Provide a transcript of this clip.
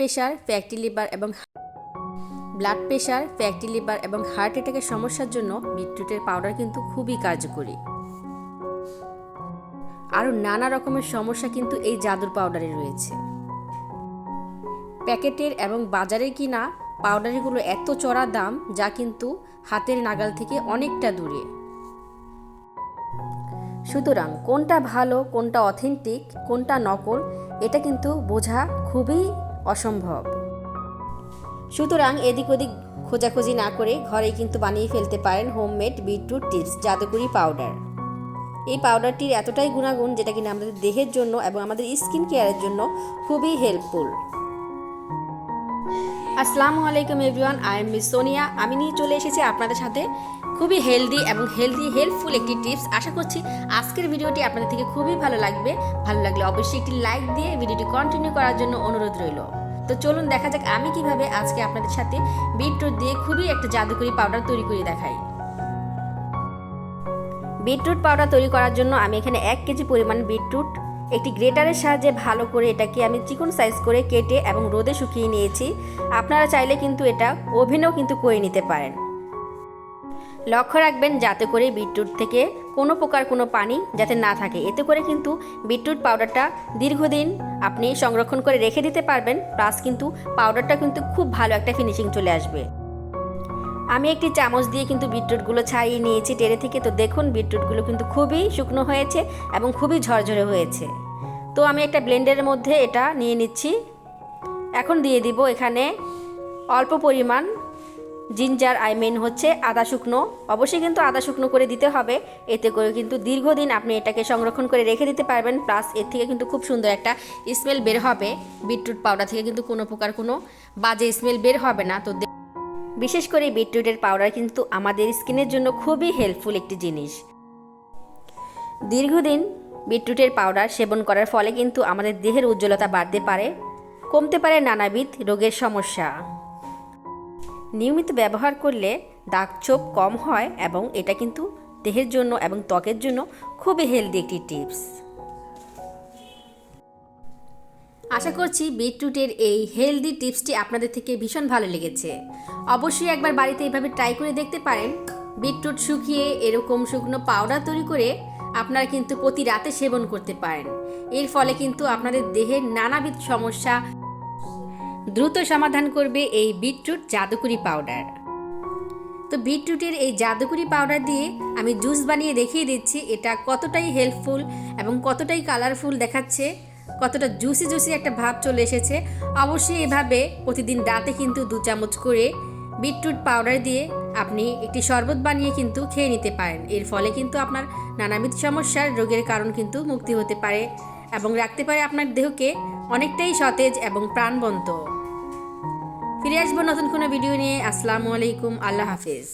Pressure, fatty liver এবং heart অ্যাটাকের সমস্যার জন্য বিটরুটের পাউডার কিন্তু খুবই কার্যকরী। আরও নানা রকমের সমস্যা কিন্তু এই জাদুর পাউডারে রয়েছে। প্যাকেটের এবং বাজারে কিনা পাউডারগুলো এত চড়া দাম, যা কিন্তু হাতের নাগাল থেকে অনেকটা দূরে। সুতরাং কোনটা ভালো, কোনটা অথেন্টিক, কোনটা নকল, এটা কিন্তু বোঝা খুবই অসম্ভব। সুতরাং এদিক ওদিক খোঁজাখুঁজি না করে ঘরেই কিন্তু বানিয়ে ফেলতে পারেন হোমমেড বিটরুট টিপস জাদুকরি পাউডার। এই পাউডারটির এতটাই গুণাগুণ, যেটা কিনা আমাদের দেহের জন্য এবং আমাদের স্কিন কেয়ারের জন্য খুবই হেল্পফুল। আসসালামু আলাইকুম everyone, I am miss Sonia. আমি নিয়ে চলে এসেছি আপনাদের সাথে খুবই হেল্পফুল একটি টিপস। আশা করছি আজকের ভিডিওটি আপনাদের থেকে খুবই ভালো লাগবে। ভালো লাগলে অবশ্যই একটি লাইক দিয়ে ভিডিওটি কন্টিনিউ করার জন্য অনুরোধ রইল। তো চলুন দেখা যাক আমি কিভাবে আজকে আপনাদের সাথে বিটরুট দিয়ে খুবই একটা জাদুকরি পাউডার তৈরি করে দেখাই। বিটরুট পাউডার তৈরি করার জন্য আমি এখানে 1 কেজি পরিমাণ বিটরুট একটি গ্রেটারের সাহায্যে ভালো করে এটাকে আমি চিকন সাইজ করে কেটে এবং রোদে শুকিয়ে নিয়েছি। আপনারা চাইলে কিন্তু এটা ওভেনেও কিন্তু করে নিতে পারেন। লক্ষ্য রাখবেন যাতে করে বিটরুট থেকে কোনো প্রকার কোনো পানি যাতে না থাকে। এতে করে কিন্তু বিটরুট পাউডারটা দীর্ঘদিন আপনি সংরক্ষণ করে রেখে দিতে পারবেন, প্লাস কিন্তু পাউডারটা কিন্তু খুব ভালো একটা ফিনিশিং চলে আসবে। আমি একটি চামচ দিয়ে কিন্তু বিটরুটগুলো ছাড়িয়ে নিয়েছি টেরে থেকে। তো দেখুন বিটরুটগুলো কিন্তু খুবই শুকনো হয়েছে এবং খুবই ঝরঝরে হয়েছে। তো আমি একটা ব্লেন্ডারের মধ্যে এটা নিয়ে নিচ্ছি। এখন দিয়ে দিব এখানে অল্প পরিমাণ জিঞ্জার, হচ্ছে আদা শুকনো। অবশ্যই কিন্তু আদা শুকনো করে দিতে হবে, এতে করে কিন্তু দীর্ঘদিন আপনি এটাকে সংরক্ষণ করে রেখে দিতে পারবেন। প্লাস এর থেকে কিন্তু খুব সুন্দর একটা স্মেল বের হবে। বিটরুট পাউডার থেকে কিন্তু কোনো প্রকার কোনো বাজে স্মেল বের হবে না। তো বিশেষ করে বিটরুটের পাউডার কিন্তু আমাদের স্কিনের জন্য খুবই হেল্পফুল একটি জিনিস। দীর্ঘদিন বিটরুটের পাউডার সেবন করার ফলে কিন্তু আমাদের দেহের উজ্জ্বলতা বাড়তে পারে, কমতে পারে নানাবিধ রোগের সমস্যা। নিয়মিত ব্যবহার করলে দাগছোপ কম হয় এবং এটা কিন্তু দেহের জন্য এবং ত্বকের জন্য খুবই হেলদি একটি টিপস। আশা করছি বিটরুটের এই হেলদি টিপসটি আপনাদের থেকে ভীষণ ভালো লেগেছে। অবশ্যই একবার বাড়িতে এইভাবে ট্রাই করে দেখতে পারেন। বিটরুট শুকিয়ে এরকম শুকনো পাউডার তৈরি করে আপনারা কিন্তু প্রতি রাতে সেবন করতে পারেন। এর ফলে কিন্তু আপনাদের দেহের নানাবিধ সমস্যা দ্রুত সমাধান করবে এই বিটরুট জাদুকরি পাউডার। তো বিটরুটের এই জাদুকরি পাউডার দিয়ে আমি জুস বানিয়ে দেখিয়ে দিচ্ছি এটা কতটাই হেল্পফুল এবং কতটাই কালারফুল দেখাচ্ছে, কতটা জুসি একটা ভাব চলে এসেছে। অবশ্যই এভাবে প্রতিদিন রাতে কিন্তু 2 চামচ করে বিটরুট পাউডার দিয়ে আপনি একটি শরবত বানিয়ে কিন্তু খেয়ে নিতে পারেন। এর ফলে কিন্তু আপনার নানাবিধ সমস্যার রোগের কারণ কিন্তু মুক্তি হতে পারে এবং রাখতে পারে আপনার দেহকে অনেকটাই সতেজ এবং প্রাণবন্ত। ফিরে আসবো নতুন কোনো ভিডিও নিয়ে। আসসালামু আলাইকুম, আল্লাহ হাফেজ।